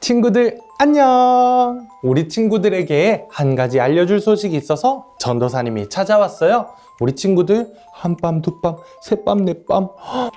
친구들 안녕! 우리 친구들에게 한 가지 알려줄 소식이 있어서 전도사님이 찾아왔어요. 우리 친구들 한밤, 두밤, 세밤, 네밤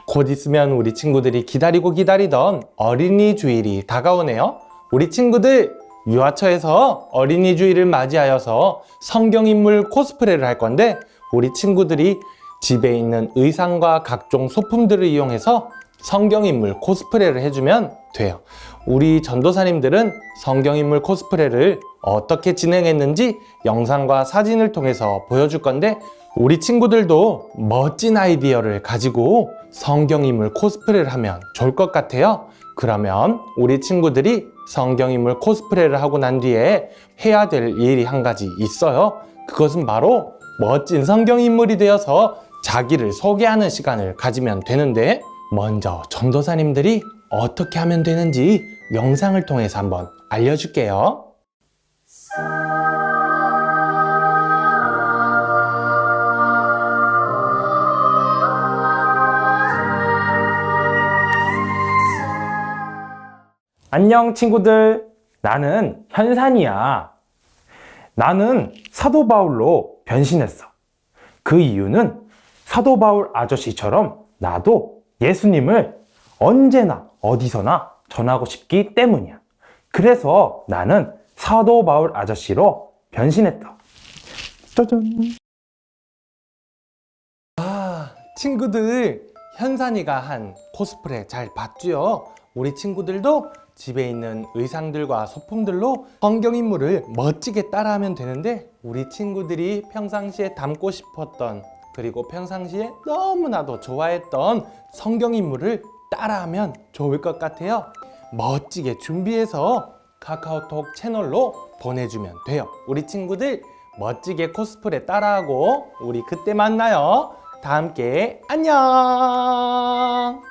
곧 있으면 우리 친구들이 기다리던 어린이 주일이 다가오네요. 우리 친구들 유아처에서 어린이 주일을 맞이하여서 성경인물 코스프레를 할 건데 우리 친구들이 집에 있는 의상과 각종 소품들을 이용해서 성경인물 코스프레를 해주면 돼요. 우리 전도사님들은 성경인물 코스프레를 어떻게 진행했는지 영상과 사진을 통해서 보여줄 건데 우리 친구들도 멋진 아이디어를 가지고 성경인물 코스프레를 하면 좋을 것 같아요. 그러면 우리 친구들이 성경인물 코스프레를 하고 난 뒤에 해야 될 일이 한 가지 있어요. 그것은 바로 멋진 성경인물이 되어서 자기를 소개하는 시간을 가지면 되는데 먼저 전도사님들이 어떻게 하면 되는지 영상을 통해서 한번 알려줄게요. 안녕 친구들, 나는 현산이야. 나는 사도 바울로 변신했어. 그 이유는 사도 바울 아저씨처럼 나도 예수님을 언제나 어디서나 전하고 싶기 때문이야. 그래서 나는 사도 바울 아저씨로 변신했다. 짜잔. 친구들, 현산이가 한 코스프레 잘 봤죠? 우리 친구들도 집에 있는 의상들과 소품들로 성경인물을 멋지게 따라하면 되는데 우리 친구들이 평상시에 닮고 싶었던 그리고 평상시에 너무나도 좋아했던 성경인물을 따라하면 좋을 것 같아요. 멋지게 준비해서 카카오톡 채널로 보내주면 돼요. 우리 친구들 멋지게 코스프레 따라하고 우리 그때 만나요. 다 함께 안녕!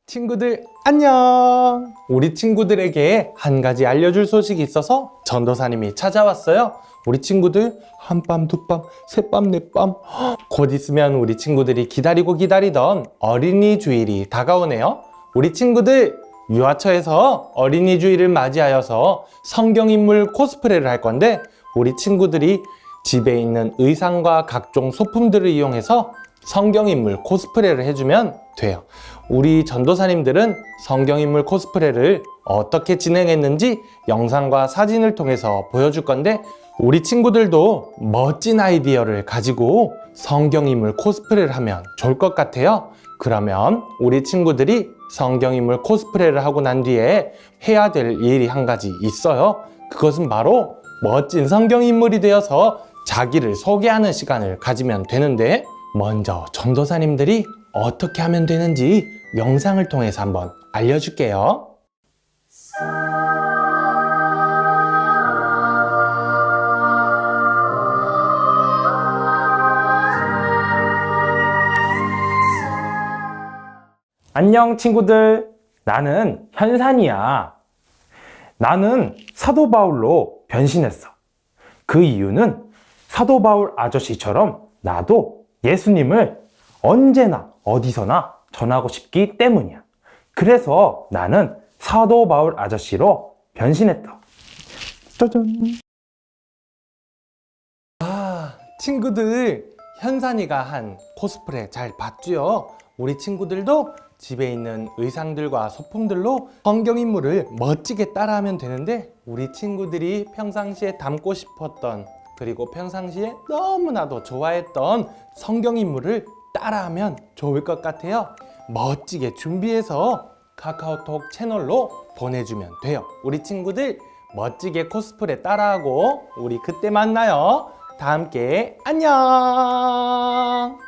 친구들 안녕! 우리 친구들에게 한 가지 알려줄 소식이 있어서 전도사님이 찾아왔어요. 우리 친구들 한밤, 두밤, 새밤, 네밤 곧 있으면 우리 친구들이 기다리던 어린이 주일이 다가오네요. 우리 친구들 유아처에서 어린이 주일을 맞이하여서 성경인물 코스프레를 할 건데 우리 친구들이 집에 있는 의상과 각종 소품들을 이용해서 성경인물 코스프레를 해주면 돼요. 우리 전도사님들은 성경인물 코스프레를 어떻게 진행했는지 영상과 사진을 통해서 보여줄 건데 우리 친구들도 멋진 아이디어를 가지고 성경인물 코스프레를 하면 좋을 것 같아요. 그러면 우리 친구들이 성경인물 코스프레를 하고 난 뒤에 해야 될 일이 한 가지 있어요. 그것은 바로 멋진 성경인물이 되어서 자기를 소개하는 시간을 가지면 되는데 먼저 전도사님들이 어떻게 하면 되는지 영상을 통해서 한번 알려줄게요. 안녕 친구들, 나는 현산이야. 나는 사도 바울로 변신했어. 그 이유는 사도 바울 아저씨처럼 나도 예수님을 언제나 어디서나 전하고 싶기 때문이야. 그래서 나는 사도 바울 아저씨로 변신했다. 짜잔. 친구들, 현산이가 한 코스프레 잘 봤죠? 우리 친구들도 집에 있는 의상들과 소품들로 성경인물을 멋지게 따라하면 되는데 우리 친구들이 평상시에 닮고 싶었던 그리고 평상시에 너무나도 좋아했던 성경인물을 따라하면 좋을 것 같아요. 멋지게 준비해서 카카오톡 채널로 보내주면 돼요. 우리 친구들 멋지게 코스프레 따라하고 우리 그때 만나요. 다 함께 안녕!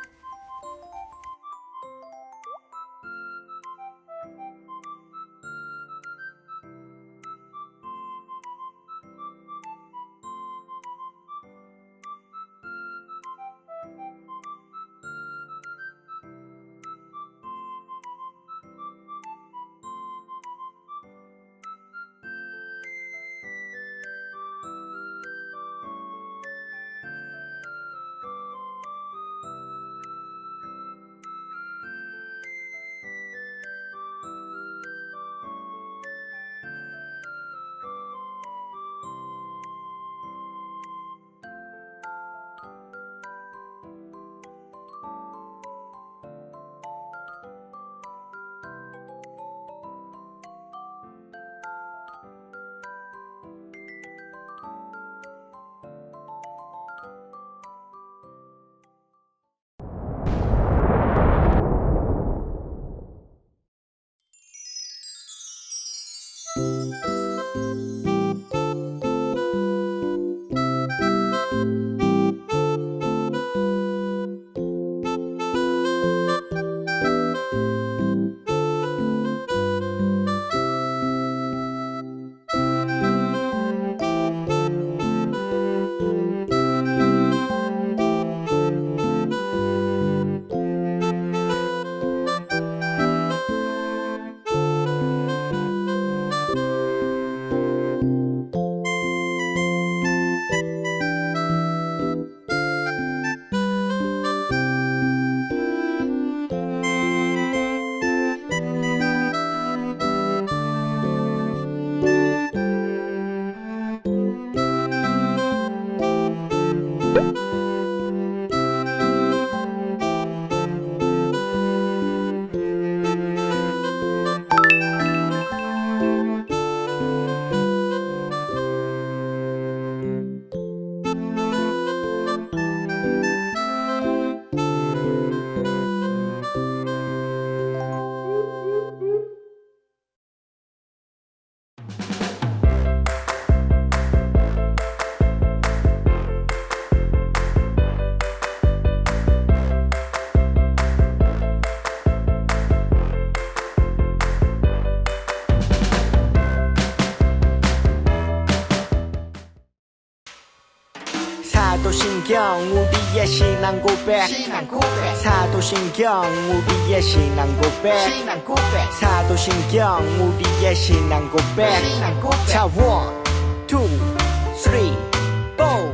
우리의 신앙 고백 사도신경 우리의 신앙 고백 사도신경 우리의 신앙 고백 자 1, 2, 3, 4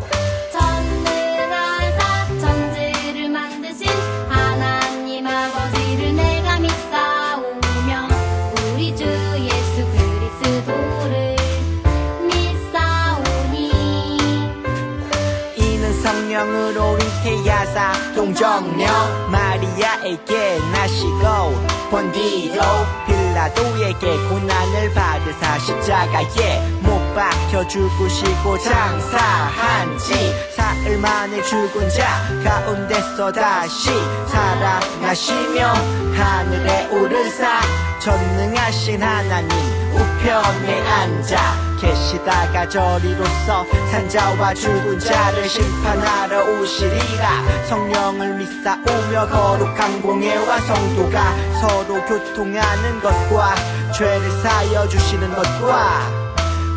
전능하사 천지를 만드신 하나님 아버지를 내가 믿사오며 우리 주 예수 그리스도를 믿사오니 이는 성령으로 잉태하사 동정녀 마리아에게 나시고 본디로 빌라도에게 고난을 받으사 십자가에 못 박혀 죽으시고 장사한 지 사흘 만에 죽은 자 가운데서 다시 살아나시며 하늘에 오르사 전능하신 하나님 우편에 앉아 계시다가 저리로서 산자와 죽은 자를 심판하러 오시리라 성령을 믿사오며 거룩한 공예와 성도가 서로 교통하는 것과 죄를 사여 주시는 것과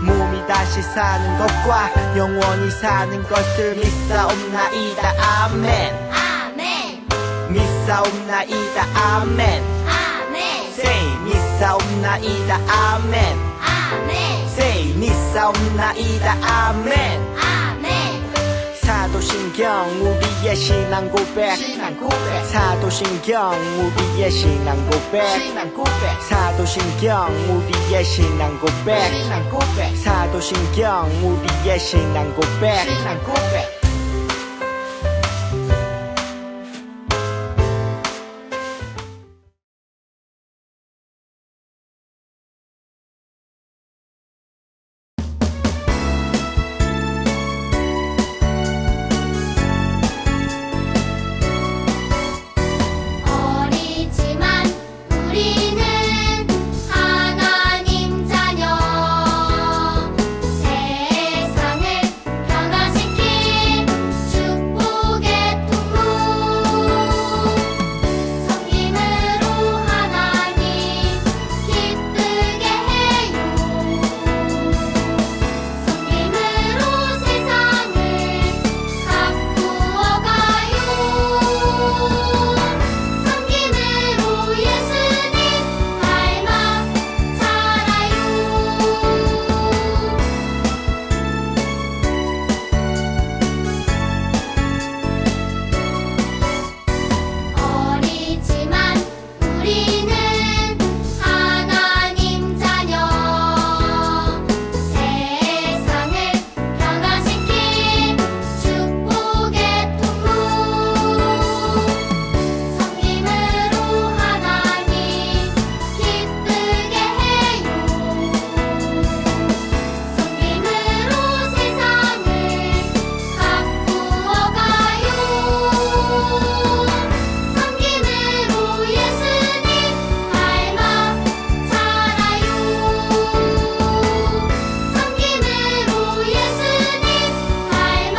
몸이 다시 사는 것과 영원히 사는 것을 믿사옵나이다 아멘 아멘 믿사옵나이다 아멘 아멘 Say 믿사옵나이다 아멘 아멘 Say 믿사옵나이다 아멘 아멘 사도신경 우리의 신앙 고백 사도신경 우리의 신앙 고백 사도신경 우리의 신앙 고백 사도신경 우리의 신앙 고백 어리지만 우리는 하나님 자녀 세상을 변화시킨 축복의 통로 섬김으로 하나님 기쁘게 해요 섬김으로 세상을 가꾸어 가요 섬김으로 예수님 닮아 자라요 어리지만 우리는 하나님 자녀 세상을 변화시킨 축복의 통로 섬김으로 하나님 기쁘게 해요 섬김으로 세상을 가꾸어 가요 섬김으로 예수님 닮아 자라요 섬김으로 예수님 닮아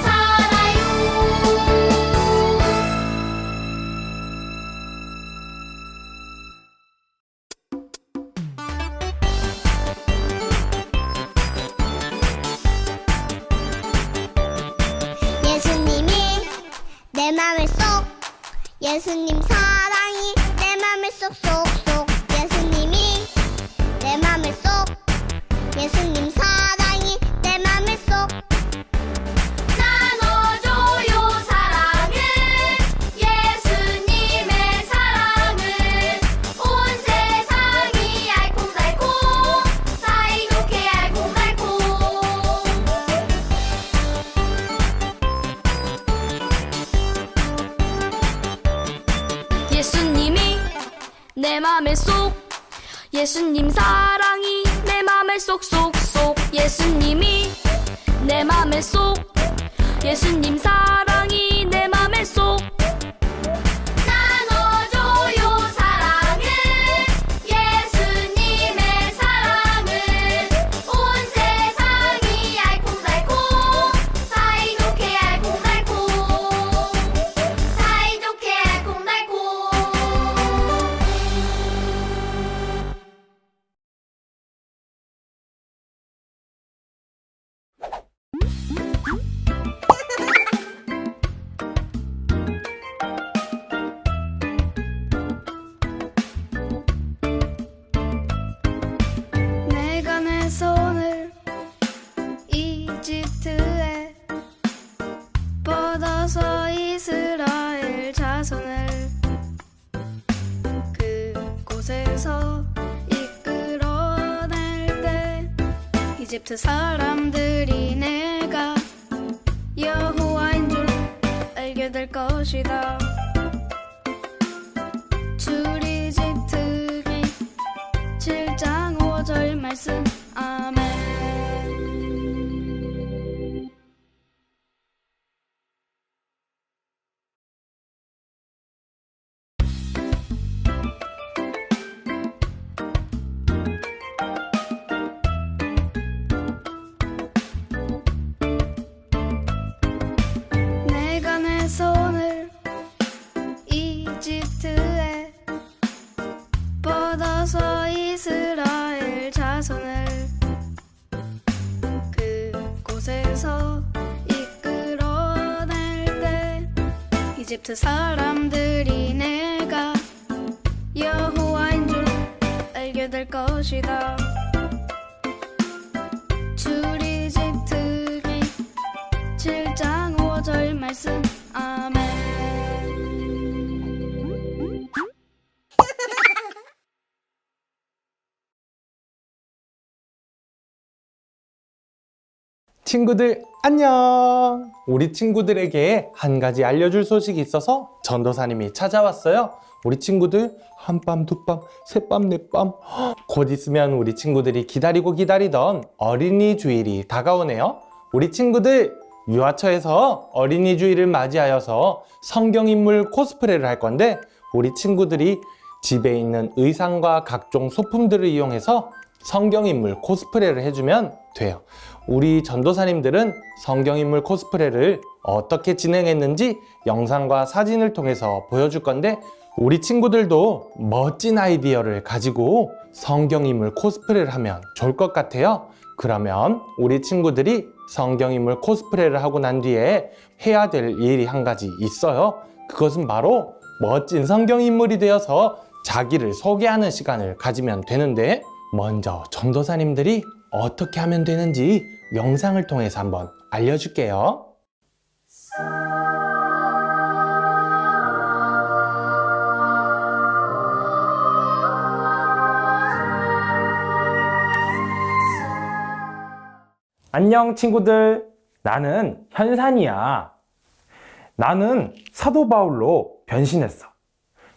자라요 예수님이 내 맘을 쏙 예수님 사랑이 내 맘을 쏙쏙쏙 예수님이 내 맘을 쏙 예수님 사랑이 내 맘을 쏙 나눠줘요 사랑을 예수님의 사랑을 온 세상이 알콩달콩 사이좋게 알콩달콩 예수님이 내 맘에 쏙 예수님 사랑이 내 맘에 쏙쏙쏙 예수님이 내 맘에 쏙 예수님 사랑이 내 맘에 쏙 나눠줘요 사랑을 예수님의 사랑을 온 세상이 알콩달콩 사이좋게 알콩달콩 사이좋게 알콩달콩 곳에서 이끌어낼 때 이집트 사람들이 내가 여호와인 줄 알게 될 것이다. 출이집트기 7장 5절 말씀. 아멘. 내가 내 손을 이집트에 뻗어서 이스라엘 자손을 그곳에서 이끌어낼 때 이집트 사람들이 내가 여호와인 줄 알게 될 것이다. 출이집트기 7장 5절 말씀. 아멘. 친구들 안녕! 우리 친구들에게 한 가지 알려줄 소식이 있어서 전도사님이 찾아왔어요. 우리 친구들 한밤 두밤 새밤 네밤 곧 있으면 우리 친구들이 기다리던 어린이 주일이 다가오네요. 우리 친구들 유아처에서 어린이 주일을 맞이하여서 성경인물 코스프레를 할 건데 우리 친구들이 집에 있는 의상과 각종 소품들을 이용해서 성경인물 코스프레를 해주면 돼요. 우리 전도사님들은 성경인물 코스프레를 어떻게 진행했는지 영상과 사진을 통해서 보여줄 건데 우리 친구들도 멋진 아이디어를 가지고 성경인물 코스프레를 하면 좋을 것 같아요. 그러면 우리 친구들이 성경인물 코스프레를 하고 난 뒤에 해야 될 일이 한 가지 있어요. 그것은 바로 멋진 성경인물이 되어서 자기를 소개하는 시간을 가지면 되는데 먼저 전도사님들이 어떻게 하면 되는지 영상을 통해서 한번 알려줄게요. 안녕 친구들, 나는 현산이야. 나는 사도 바울로 변신했어.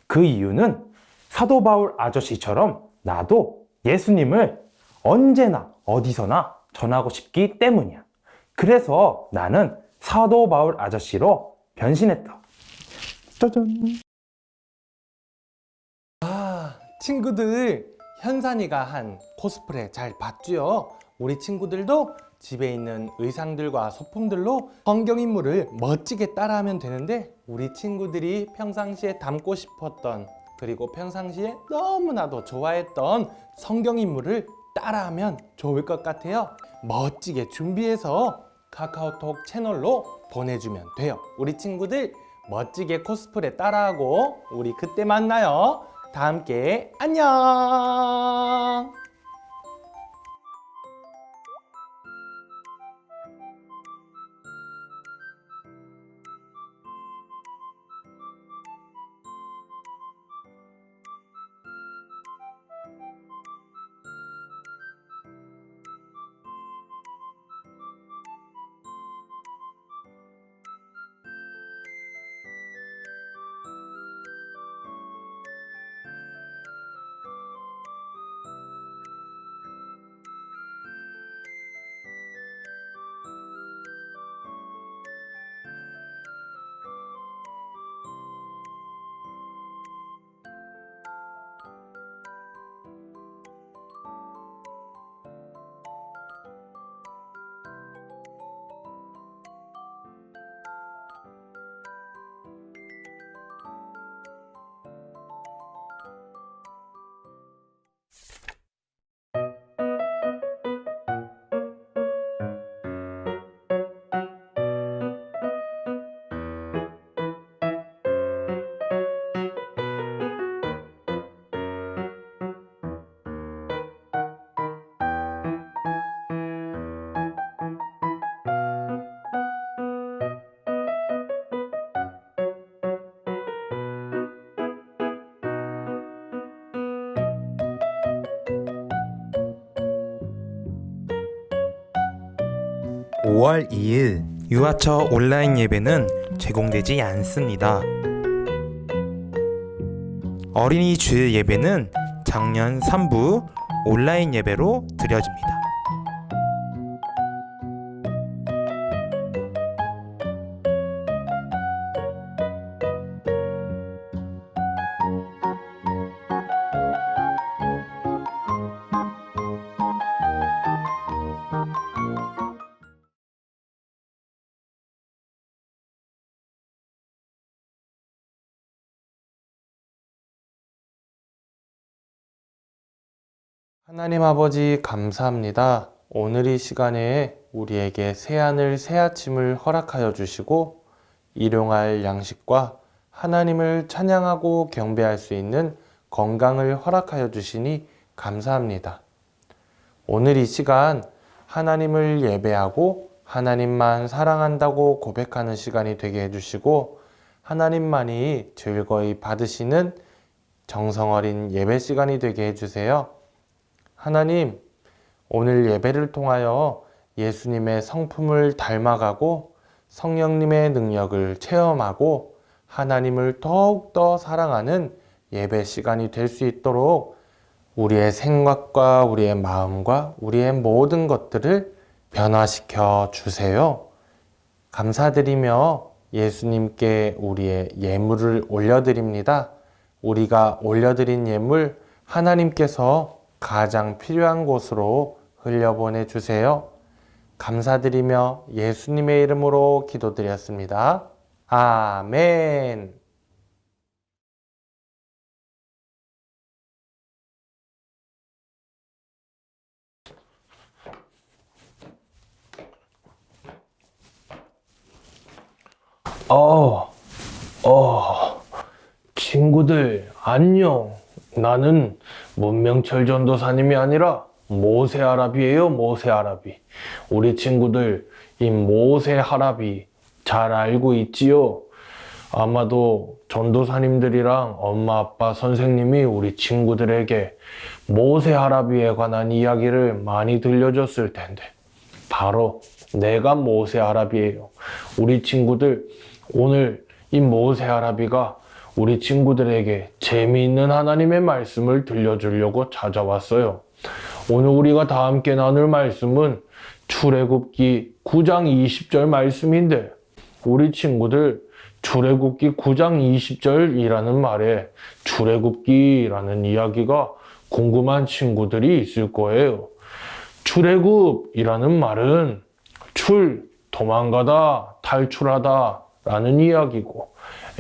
그 이유는 사도 바울 아저씨처럼 나도 예수님을 언제나 어디서나 전하고 싶기 때문이야. 그래서 나는 사도 바울 아저씨로 변신했다. 짜잔. 친구들, 현산이가 한 코스프레 잘 봤죠? 우리 친구들도 집에 있는 의상들과 소품들로 성경인물을 멋지게 따라하면 되는데 우리 친구들이 평상시에 닮고 싶었던 그리고 평상시에 너무나도 좋아했던 성경인물을 따라하면 좋을 것 같아요. 멋지게 준비해서 카카오톡 채널로 보내주면 돼요. 우리 친구들 멋지게 코스프레 따라하고 우리 그때 만나요. 다 함께 안녕. 5월 2일 유아처 온라인 예배는 제공되지 않습니다. 어린이 주일 예배는 작년 3부 온라인 예배로 드려집니다. 하나님 아버지 감사합니다. 오늘 이 시간에 우리에게 새하늘 새아침을 허락하여 주시고 일용할 양식과 하나님을 찬양하고 경배할 수 있는 건강을 허락하여 주시니 감사합니다. 오늘 이 시간 하나님을 예배하고 하나님만 사랑한다고 고백하는 시간이 되게 해주시고 하나님만이 즐거이 받으시는 정성어린 예배 시간이 되게 해주세요. 하나님, 오늘 예배를 통하여 예수님의 성품을 닮아가고 성령님의 능력을 체험하고 하나님을 더욱더 사랑하는 예배 시간이 될 수 있도록 우리의 생각과 우리의 마음과 우리의 모든 것들을 변화시켜 주세요. 감사드리며 예수님께 우리의 예물을 올려드립니다. 우리가 올려드린 예물 하나님께서 가장 필요한 곳으로 흘려보내 주세요. 감사드리며 예수님의 이름으로 기도드렸습니다. 아멘. 친구들, 안녕. 나는 문명철 전도사님이 아니라 모세 할아비예요, 모세 할아비. 우리 친구들, 이 모세 할아비 잘 알고 있지요? 아마도 전도사님들이랑 엄마, 아빠, 선생님이 우리 친구들에게 모세 할아비에 관한 이야기를 많이 들려줬을 텐데, 바로 내가 모세 할아비예요. 우리 친구들, 오늘 이 모세 할아비가 우리 친구들에게 재미있는 하나님의 말씀을 들려주려고 찾아왔어요. 오늘 우리가 다 함께 나눌 말씀은 출애굽기 9장 20절 말씀인데, 우리 친구들 출애굽기 9장 20절이라는 말에 출애굽기라는 이야기가 궁금한 친구들이 있을 거예요. 출애굽이라는 말은 도망가다, 탈출하다 라는 이야기고,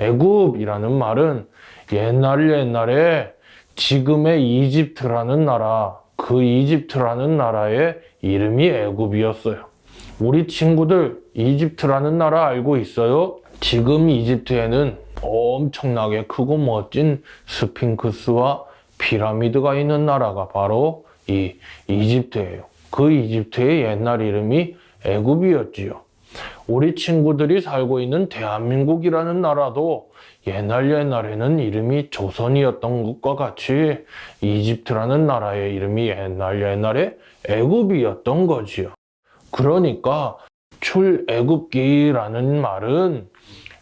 애굽이라는 말은 옛날에 지금의 이집트라는 나라, 그 이집트라는 나라의 이름이 애굽이었어요. 우리 친구들 이집트라는 나라 알고 있어요? 지금 이집트에는 엄청나게 크고 멋진 스핑크스와 피라미드가 있는 나라가 바로 이 이집트예요. 그 이집트의 옛날 이름이 애굽이었지요. 우리 친구들이 살고 있는 대한민국이라는 나라도 옛날에는 이름이 조선이었던 것과 같이 이집트라는 나라의 이름이 옛날에 애굽이었던 거지요. 그러니까 출애굽기라는 말은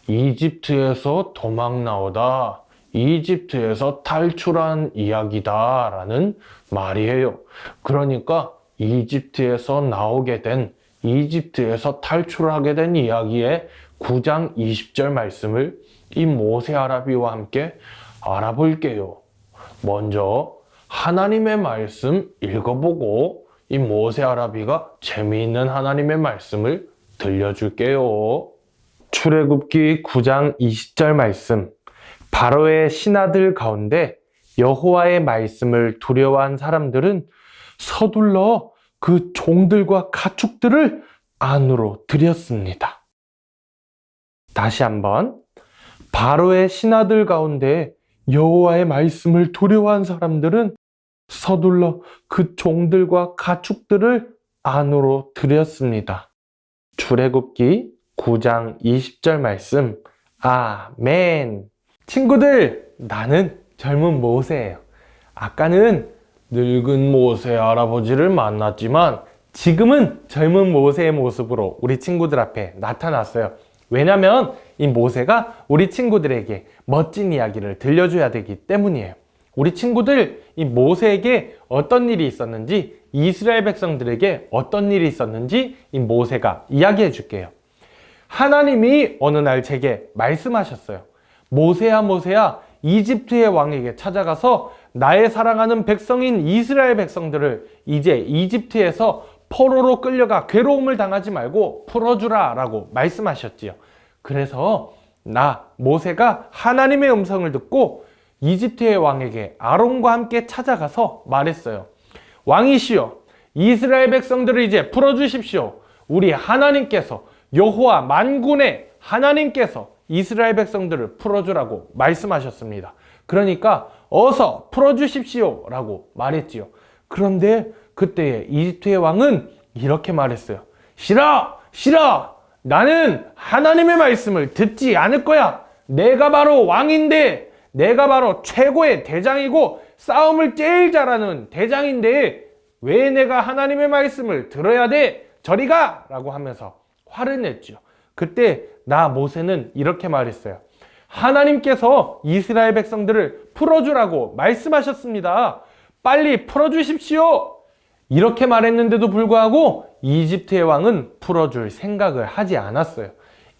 이집트에서 도망 나오다, 이집트에서 탈출한 이야기다라는 말이에요. 그러니까 이집트에서 나오게 된, 이집트에서 탈출하게 된 이야기의 9장 20절 말씀을 이 모세 할아비와 함께 알아볼게요. 먼저 하나님의 말씀 읽어보고 이 모세 할아비가 재미있는 하나님의 말씀을 들려줄게요. 출애굽기 9장 20절 말씀. 바로의 신하들 가운데 여호와의 말씀을 두려워한 사람들은 서둘러 그 종들과 가축들을 안으로 들였습니다. 다시 한번. 바로의 신하들 가운데 여호와의 말씀을 두려워한 사람들은 서둘러 그 종들과 가축들을 안으로 들였습니다. 출애굽기 9장 20절 말씀. 아멘. 친구들, 나는 젊은 모세예요. 아까는 늙은 모세 할아버지를 만났지만 지금은 젊은 모세의 모습으로 우리 친구들 앞에 나타났어요. 왜냐면 이 모세가 우리 친구들에게 멋진 이야기를 들려줘야 되기 때문이에요. 우리 친구들, 이 모세에게 어떤 일이 있었는지, 이스라엘 백성들에게 어떤 일이 있었는지 이 모세가 이야기해 줄게요. 하나님이 어느 날 제게 말씀하셨어요. 모세야, 모세야, 이집트의 왕에게 찾아가서 나의 사랑하는 백성인 이스라엘 백성들을 이제 이집트에서 포로로 끌려가 괴로움을 당하지 말고 풀어주라 라고 말씀하셨지요. 그래서 모세가 하나님의 음성을 듣고 이집트의 왕에게 아론과 함께 찾아가서 말했어요. 왕이시여, 이스라엘 백성들을 이제 풀어주십시오. 우리 하나님께서, 여호와 만군의 하나님께서 이스라엘 백성들을 풀어주라고 말씀하셨습니다. 그러니까 어서 풀어주십시오 라고 말했지요. 그런데 그때 이집트의 왕은 이렇게 말했어요. 싫어! 싫어! 나는 하나님의 말씀을 듣지 않을 거야. 내가 바로 왕인데, 내가 바로 최고의 대장이고 싸움을 제일 잘하는 대장인데 왜 내가 하나님의 말씀을 들어야 돼? 저리 가! 라고 하면서 화를 냈죠. 그때 모세는 이렇게 말했어요. 하나님께서 이스라엘 백성들을 풀어주라고 말씀하셨습니다. 빨리 풀어주십시오. 이렇게 말했는데도 불구하고 이집트의 왕은 풀어줄 생각을 하지 않았어요.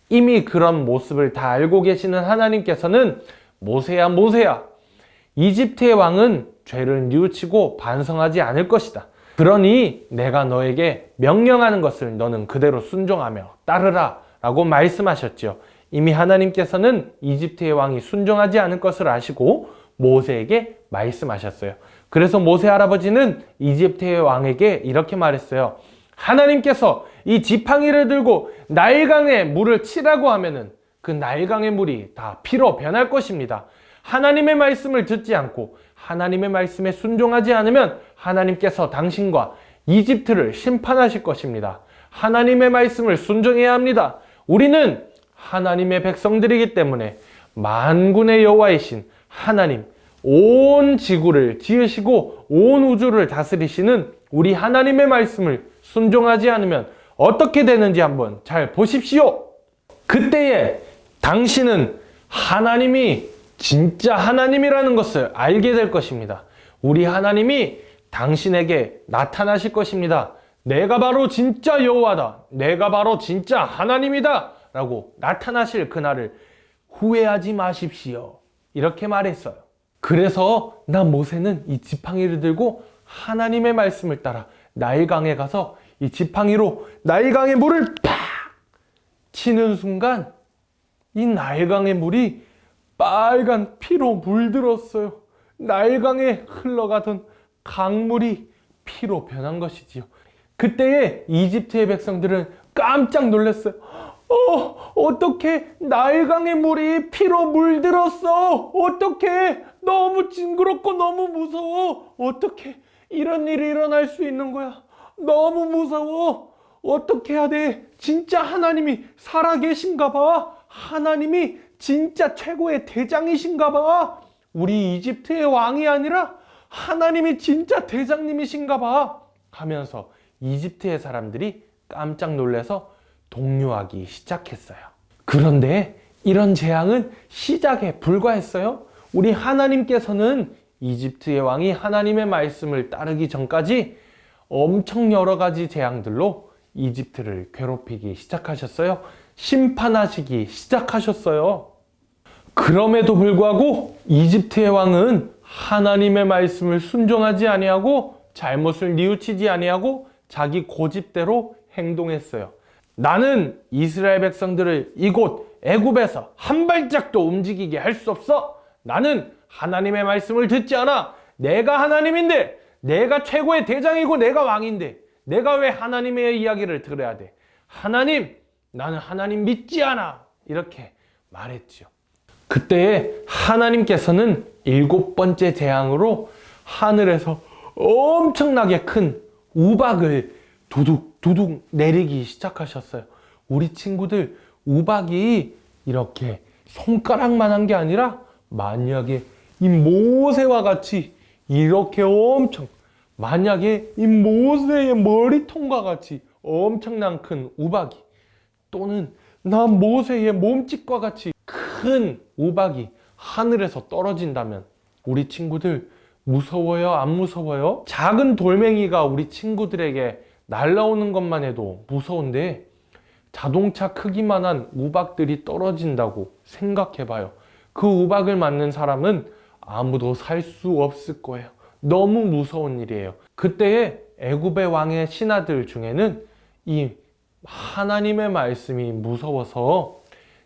이미 그런 모습을 다 알고 계시는 하나님께서는 모세야, 모세야, 이집트의 왕은 죄를 뉘우치고 반성하지 않을 것이다. 그러니 내가 너에게 명령하는 것을 너는 그대로 순종하며 따르라 라고 말씀하셨죠. 이미 하나님께서는 이집트의 왕이 순종하지 않을 것을 아시고 모세에게 말씀하셨어요. 그래서 모세 할아버지는 이집트의 왕에게 이렇게 말했어요. 하나님께서 이 지팡이를 들고 나일강에 물을 치라고 하면은 그 나일강의 물이 다 피로 변할 것입니다. 하나님의 말씀을 듣지 않고 하나님의 말씀에 순종하지 않으면 하나님께서 당신과 이집트를 심판하실 것입니다. 하나님의 말씀을 순종해야 합니다. 우리는 하나님의 백성들이기 때문에 만군의 여호와이신 하나님, 온 지구를 지으시고 온 우주를 다스리시는 우리 하나님의 말씀을 순종하지 않으면 어떻게 되는지 한번 잘 보십시오. 그때에 당신은 하나님이 진짜 하나님이라는 것을 알게 될 것입니다. 우리 하나님이 당신에게 나타나실 것입니다. 내가 바로 진짜 여호와다. 내가 바로 진짜 하나님이다. 라고 나타나실 그날을 후회하지 마십시오. 이렇게 말했어요. 그래서 모세는 이 지팡이를 들고 하나님의 말씀을 따라 나일강에 가서 이 지팡이로 나일강의 물을 팍 치는 순간 이 나일강의 물이 빨간 피로 물들었어요. 나일강에 흘러가던 강물이 피로 변한 것이지요. 그때에 이집트의 백성들은 깜짝 놀랐어요. 어떻게 나일강의 물이 피로 물들었어? 어떻게? 너무 징그럽고 너무 무서워. 어떻게 이런 일이 일어날 수 있는 거야? 너무 무서워. 어떻게 해야 돼? 진짜 하나님이 살아계신가 봐. 하나님이 진짜 최고의 대장이신가 봐. 우리 이집트의 왕이 아니라 하나님이 진짜 대장님이신가 봐. 하면서 이집트의 사람들이 깜짝 놀라서 동요하기 시작했어요. 그런데 이런 재앙은 시작에 불과했어요. 우리 하나님께서는 이집트의 왕이 하나님의 말씀을 따르기 전까지 엄청 여러 가지 재앙들로 이집트를 괴롭히기 시작하셨어요. 심판하시기 시작하셨어요. 그럼에도 불구하고 이집트의 왕은 하나님의 말씀을 순종하지 아니하고 잘못을 뉘우치지 아니하고 자기 고집대로 행동했어요. 나는 이스라엘 백성들을 이곳 애굽에서 한 발짝도 움직이게 할 수 없어. 나는 하나님의 말씀을 듣지 않아. 내가 하나님인데, 내가 최고의 대장이고 내가 왕인데 내가 왜 하나님의 이야기를 들어야 돼? 하나님, 나는 하나님 믿지 않아. 이렇게 말했지요. 그때 하나님께서는 7번째 재앙으로 하늘에서 엄청나게 큰 우박을 두둑두둑 내리기 시작하셨어요. 우리 친구들, 우박이 이렇게 손가락만한 게 아니라 만약에 이 모세와 같이 이렇게 엄청 만약에 이 모세의 머리통과 같이 엄청난 큰 우박이, 또는 나 모세의 몸집과 같이 큰 우박이 하늘에서 떨어진다면 우리 친구들 무서워요? 안 무서워요? 작은 돌멩이가 우리 친구들에게 날라오는 것만 해도 무서운데 자동차 크기만한 우박들이 떨어진다고 생각해봐요. 그 우박을 맞는 사람은 아무도 살 수 없을 거예요. 너무 무서운 일이에요. 그때에 애굽의 왕의 신하들 중에는 이 하나님의 말씀이 무서워서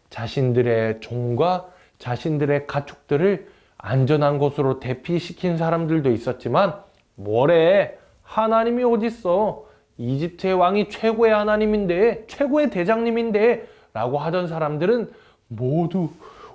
자신들의 종과 자신들의 가축들을 안전한 곳으로 대피시킨 사람들도 있었지만, 뭐래, 하나님이 어딨어, 이집트의 왕이 최고의 하나님인데, 최고의 대장님인데 라고 하던 사람들은 모두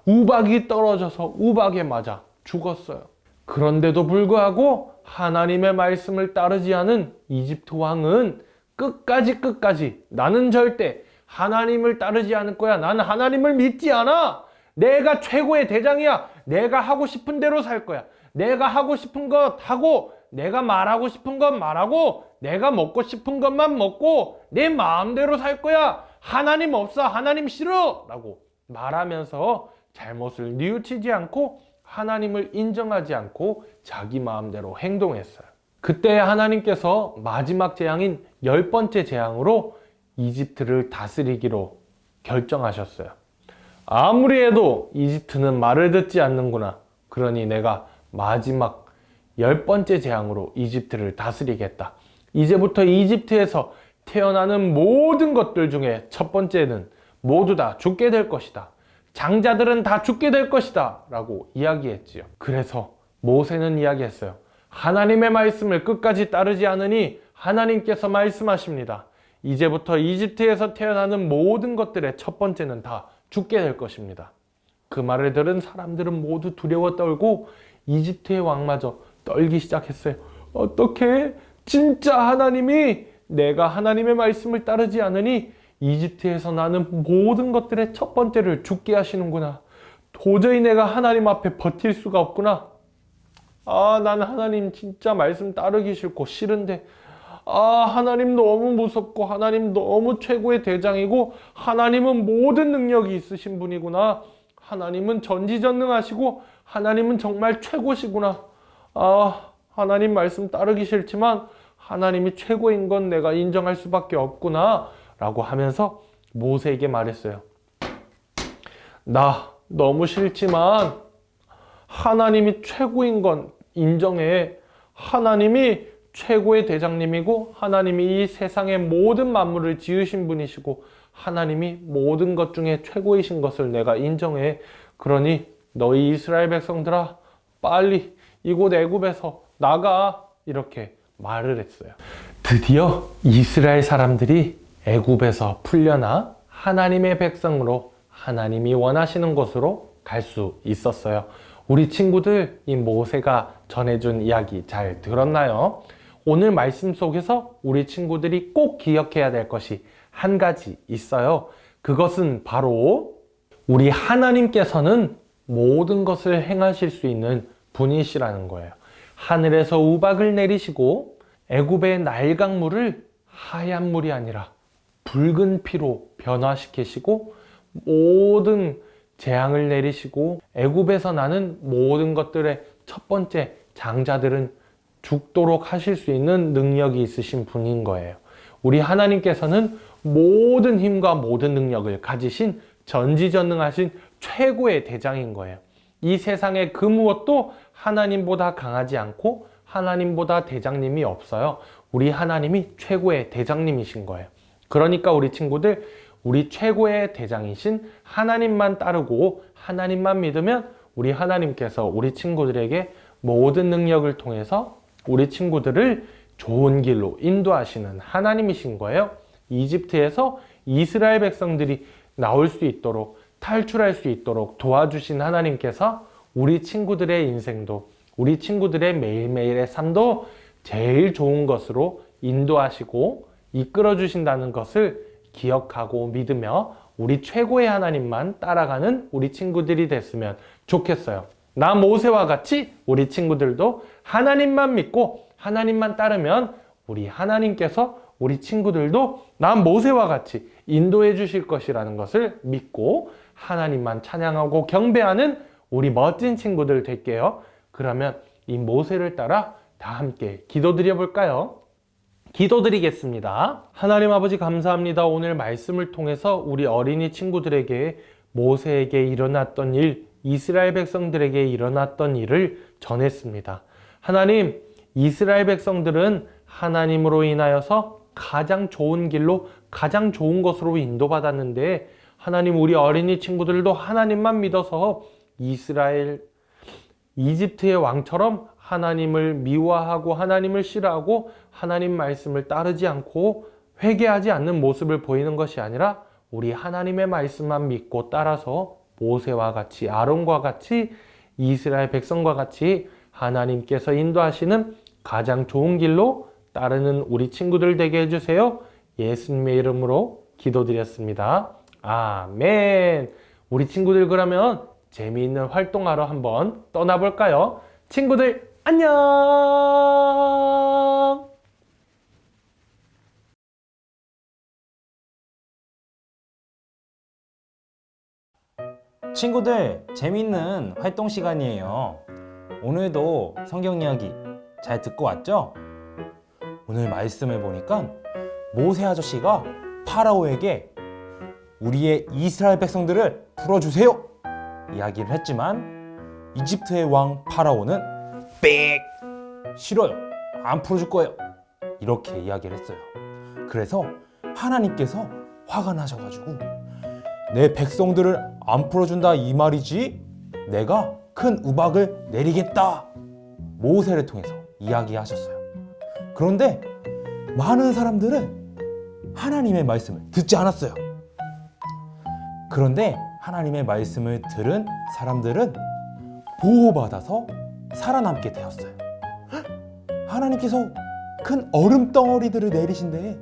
우박이 떨어져서 우박에 맞아 죽었어요. 그런데도 불구하고 하나님의 말씀을 따르지 않은 이집트 왕은 끝까지 나는 절대 하나님을 따르지 않을 거야, 나는 하나님을 믿지 않아, 내가 최고의 대장이야, 내가 하고 싶은 대로 살 거야, 내가 하고 싶은 것 하고, 내가 말하고 싶은 것 말하고, 내가 먹고 싶은 것만 먹고 내 마음대로 살 거야, 하나님 없어, 하나님 싫어 라고 말하면서 잘못을 뉘우치지 않고 하나님을 인정하지 않고 자기 마음대로 행동했어요. 그때 하나님께서 마지막 재앙인 10번째 재앙으로 이집트를 다스리기로 결정하셨어요. 아무리 해도 이집트는 말을 듣지 않는구나. 그러니 내가 마지막 10번째 재앙으로 이집트를 다스리겠다. 이제부터 이집트에서 태어나는 모든 것들 중에 첫 번째는 모두 다 죽게 될 것이다. 장자들은 다 죽게 될 것이다 라고 이야기했지요. 그래서 모세는 이야기했어요. 하나님의 말씀을 끝까지 따르지 않으니 하나님께서 말씀하십니다. 이제부터 이집트에서 태어나는 모든 것들의 첫 번째는 다 죽게 될 것입니다. 그 말을 들은 사람들은 모두 두려워 떨고 이집트의 왕마저 떨기 시작했어요. 어떻게 진짜 하나님이, 내가 하나님의 말씀을 따르지 않으니 이집트에서 나는 모든 것들의 첫 번째를 죽게 하시는구나. 도저히 내가 하나님 앞에 버틸 수가 없구나. 난 하나님 진짜 말씀 따르기 싫은데, 하나님 너무 무섭고 하나님 너무 최고의 대장이고 하나님은 모든 능력이 있으신 분이구나. 하나님은 전지전능하시고 하나님은 정말 최고시구나. 하나님 말씀 따르기 싫지만 하나님이 최고인 건 내가 인정할 수밖에 없구나 라고 하면서 모세에게 말했어요. 나 너무 싫지만 하나님이 최고인 건 인정해. 하나님이 최고의 대장님이고 하나님이 이 세상의 모든 만물을 지으신 분이시고 하나님이 모든 것 중에 최고이신 것을 내가 인정해. 그러니 너희 이스라엘 백성들아, 빨리 이곳 애굽에서 나가. 이렇게 말을 했어요. 드디어 이스라엘 사람들이 애굽에서 풀려나 하나님의 백성으로 하나님이 원하시는 곳으로 갈 수 있었어요. 우리 친구들, 이 모세가 전해준 이야기 잘 들었나요? 오늘 말씀 속에서 우리 친구들이 꼭 기억해야 될 것이 한 가지 있어요. 그것은 바로 우리 하나님께서는 모든 것을 행하실 수 있는 분이시라는 거예요. 하늘에서 우박을 내리시고 애굽의 나일강물을 하얀 물이 아니라 붉은 피로 변화시키시고 모든 재앙을 내리시고 애굽에서 나는 모든 것들의 첫 번째 장자들은 죽도록 하실 수 있는 능력이 있으신 분인 거예요. 우리 하나님께서는 모든 힘과 모든 능력을 가지신 전지전능하신 최고의 대장인 거예요. 이 세상의 그 무엇도 하나님보다 강하지 않고 하나님보다 대장님이 없어요. 우리 하나님이 최고의 대장님이신 거예요. 그러니까 우리 친구들, 우리 최고의 대장이신 하나님만 따르고 하나님만 믿으면 우리 하나님께서 우리 친구들에게 모든 능력을 통해서 우리 친구들을 좋은 길로 인도하시는 하나님이신 거예요. 이집트에서 이스라엘 백성들이 나올 수 있도록, 탈출할 수 있도록 도와주신 하나님께서 우리 친구들의 인생도, 우리 친구들의 매일매일의 삶도 제일 좋은 것으로 인도하시고 이끌어 주신다는 것을 기억하고 믿으며 우리 최고의 하나님만 따라가는 우리 친구들이 됐으면 좋겠어요. 나 모세와 같이 우리 친구들도 하나님만 믿고 하나님만 따르면 우리 하나님께서 우리 친구들도 나 모세와 같이 인도해 주실 것이라는 것을 믿고 하나님만 찬양하고 경배하는 우리 멋진 친구들 될게요. 그러면 이 모세를 따라 다 함께 기도드려 볼까요? 기도드리겠습니다. 하나님 아버지 감사합니다. 오늘 말씀을 통해서 우리 어린이 친구들에게 모세에게 일어났던 일, 이스라엘 백성들에게 일어났던 일을 전했습니다. 하나님, 이스라엘 백성들은 하나님으로 인하여서 가장 좋은 길로 가장 좋은 것으로 인도받았는데 하나님 우리 어린이 친구들도 하나님만 믿어서 이집트의 왕처럼 하나님을 미워하고 하나님을 싫어하고 하나님 말씀을 따르지 않고 회개하지 않는 모습을 보이는 것이 아니라 우리 하나님의 말씀만 믿고 따라서 모세와 같이 아론과 같이 이스라엘 백성과 같이 하나님께서 인도하시는 가장 좋은 길로 따르는 우리 친구들 되게 해주세요. 예수님의 이름으로 기도드렸습니다. 아멘. 우리 친구들 그러면 재미있는 활동하러 한번 떠나볼까요? 친구들 안녕. 친구들, 재밌는 활동 시간이에요. 오늘도 성경 이야기 잘 듣고 왔죠? 오늘 말씀을 보니까 모세 아저씨가 파라오에게 우리의 이스라엘 백성들을 풀어주세요! 이야기를 했지만 이집트의 왕 파라오는 빽! 싫어요! 안 풀어줄 거예요! 이렇게 이야기를 했어요. 그래서 하나님께서 화가 나셔가지고 내 백성들을 안 풀어준다 이 말이지? 내가 큰 우박을 내리겠다! 모세를 통해서 이야기하셨어요. 그런데 많은 사람들은 하나님의 말씀을 듣지 않았어요. 그런데 하나님의 말씀을 들은 사람들은 보호받아서 살아남게 되었어요. 하나님께서 큰 얼음 덩어리들을 내리신데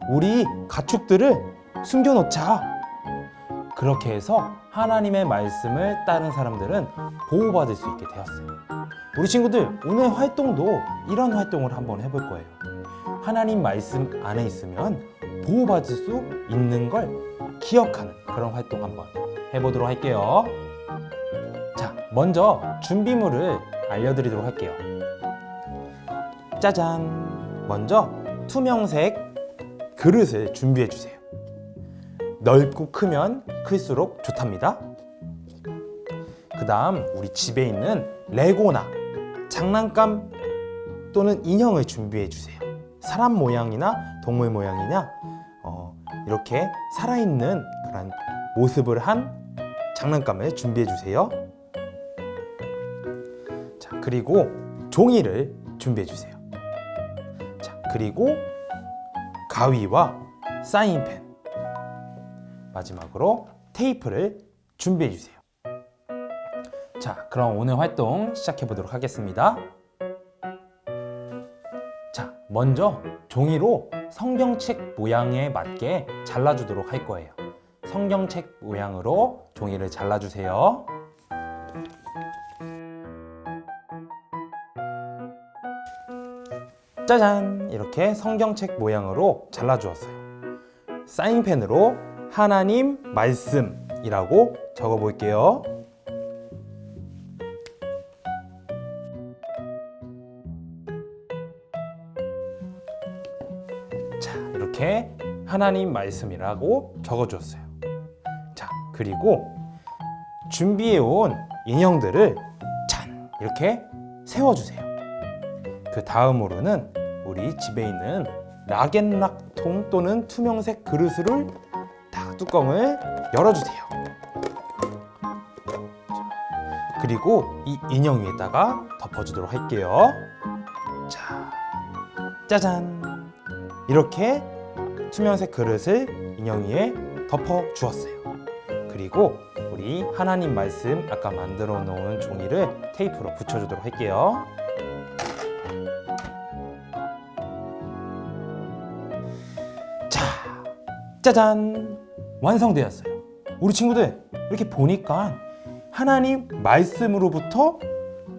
우리 가축들을 숨겨놓자. 그렇게 해서 하나님의 말씀을 따른 사람들은 보호받을 수 있게 되었어요. 우리 친구들 오늘 활동도 이런 활동을 한번 해볼 거예요. 하나님 말씀 안에 있으면 보호받을 수 있는 걸 기억하는 그런 활동 한번 해보도록 할게요. 자, 먼저 준비물을 알려드리도록 할게요. 짜잔! 먼저 투명색 그릇을 준비해 주세요. 넓고 크면 클수록 좋답니다. 그 다음 우리 집에 있는 레고나 장난감 또는 인형을 준비해 주세요. 사람 모양이나 동물 모양이나 이렇게 살아있는 그런 모습을 한 장난감을 준비해 주세요. 자, 그리고 종이를 준비해 주세요. 자, 그리고 가위와 사인펜, 마지막으로 테이프를 준비해 주세요. 자, 그럼 오늘 활동 시작해 보도록 하겠습니다. 자, 먼저 종이로 성경책 모양에 맞게 잘라주도록 할 거예요. 성경책 모양으로 종이를 잘라주세요. 짜잔! 이렇게 성경책 모양으로 잘라주었어요. 사인펜으로 하나님 말씀이라고 적어볼게요. 자, 이렇게 하나님 말씀이라고 적어주었어요. 자, 그리고 준비해온 인형들을 짠! 이렇게 세워주세요. 그 다음으로는 우리 집에 있는 락앤락통 또는 투명색 그릇을 다 뚜껑을 열어주세요. 그리고 이 인형 위에다가 덮어주도록 할게요. 자, 짜잔! 이렇게 투명색 그릇을 인형 위에 덮어주었어요. 그리고 우리 하나님 말씀 아까 만들어 놓은 종이를 테이프로 붙여주도록 할게요. 자, 짜잔! 완성되었어요. 우리 친구들 이렇게 보니까 하나님 말씀으로부터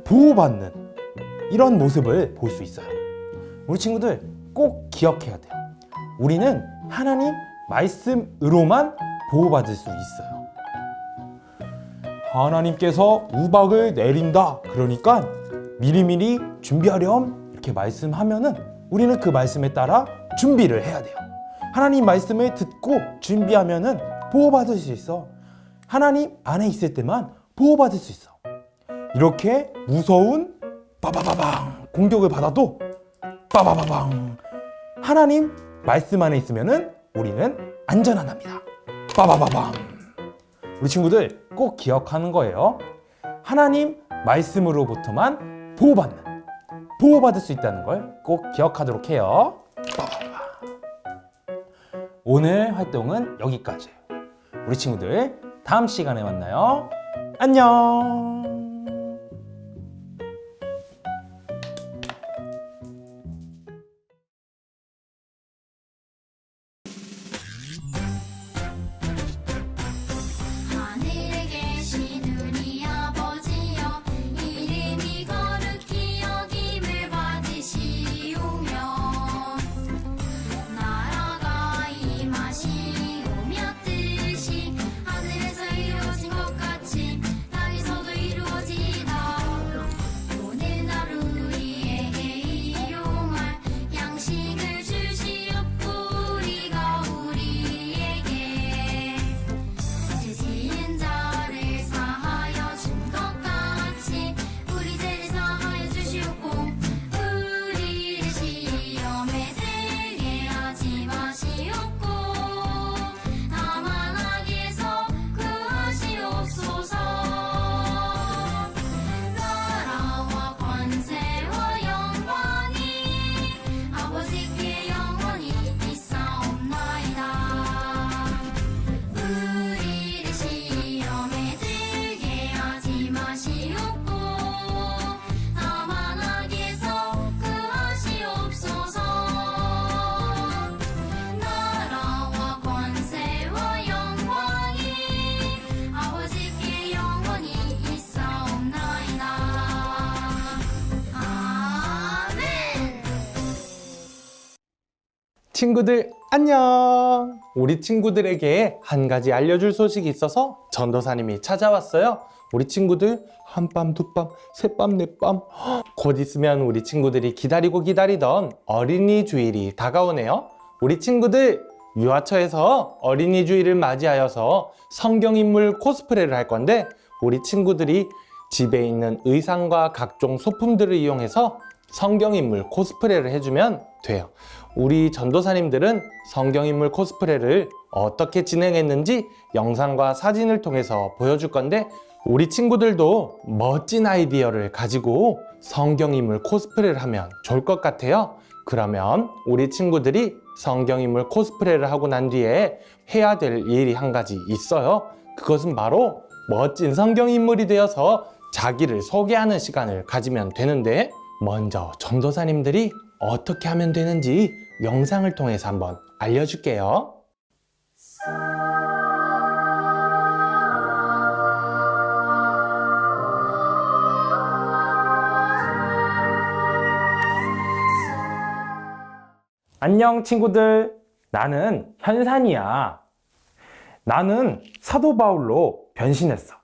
보호받는 이런 모습을 볼 수 있어요. 우리 친구들 꼭 기억해야 돼요. 우리는 하나님 말씀으로만 보호받을 수 있어요. 하나님께서 우박을 내린다. 그러니까 미리미리 준비하렴 이렇게 말씀하면은 우리는 그 말씀에 따라 준비를 해야 돼요. 하나님 말씀을 듣고 준비하면은 보호받을 수 있어. 하나님 안에 있을 때만 보호받을 수 있어. 이렇게 무서운 빠바바방 공격을 받아도 빠바바방 하나님 말씀 안에 있으면은 우리는 안전하답니다. 빠바바방. 우리 친구들 꼭 기억하는 거예요. 하나님 말씀으로부터만 보호받을 수 있다는 걸 꼭 기억하도록 해요. 오늘 활동은 여기까지예요. 우리 친구들 다음 시간에 만나요. 안녕. 하늘에 계신 우리 아버지여 이름이 거룩히 여김을 받으시오며 나라가 임하시오며 뜻이 하늘에서 이루어진 것 같이 땅에서도 이루어지이다. 오늘 하루 우리에게 일용할 양식을 주시옵고 우리가 우리에게 죄 지은 자를 사하여 준 것 같이 우리 죄를 사하여 주시옵고 우리를 시험에 들게 하지 마시옵고 다만 악에서 구하시옵소서. 나라와 권세와 영광이 아버지께 영원히 있사옵나이다. 우리를 시험에 들게 하지 마시옵고 다만 악에서 구하시옵소서. 나라와 권세와 영광이 아버지께 영원히 있사옵나이다. 아멘. 친구들 안녕! 우리 친구들에게 한 가지 알려줄 소식이 있어서 전도사님이 찾아왔어요. 우리 친구들 한밤, 두밤, 세밤, 네밤 곧 있으면 우리 친구들이 기다리던 어린이 주일이 다가오네요. 우리 친구들 유아처에서 어린이 주일을 맞이하여서 성경인물 코스프레를 할 건데 우리 친구들이 집에 있는 의상과 각종 소품들을 이용해서 성경인물 코스프레를 해주면 돼요. 우리 전도사님들은 성경인물 코스프레를 어떻게 진행했는지 영상과 사진을 통해서 보여줄 건데 우리 친구들도 멋진 아이디어를 가지고 성경인물 코스프레를 하면 좋을 것 같아요. 그러면 우리 친구들이 성경인물 코스프레를 하고 난 뒤에 해야 될 일이 한 가지 있어요. 그것은 바로 멋진 성경인물이 되어서 자기를 소개하는 시간을 가지면 되는데 먼저 전도사님들이 어떻게 하면 되는지 영상을 통해서 한번 알려줄게요. 안녕 친구들. 나는 현산이야. 나는 사도 바울로 변신했어.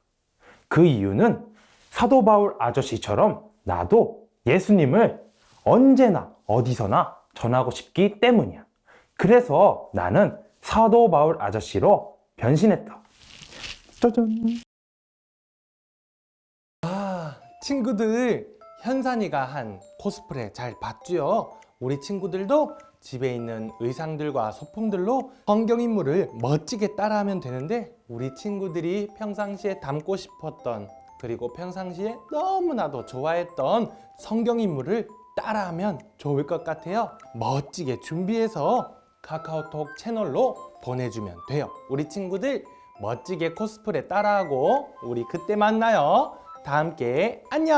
그 이유는 사도 바울 아저씨처럼 나도 예수님을 언제나 어디서나 전하고 싶기 때문이야. 그래서 나는 사도 바울 아저씨로 변신했다. 짜잔. 친구들 현산이가 한 코스프레 잘 봤죠? 우리 친구들도 집에 있는 의상들과 소품들로 성경인물을 멋지게 따라하면 되는데 우리 친구들이 평상시에 닮고 싶었던 그리고 평상시에 너무나도 좋아했던 성경인물을 따라하면 좋을 것 같아요. 멋지게 준비해서 카카오톡 채널로 보내주면 돼요. 우리 친구들 멋지게 코스프레 따라하고 우리 그때 만나요. 다 함께 안녕.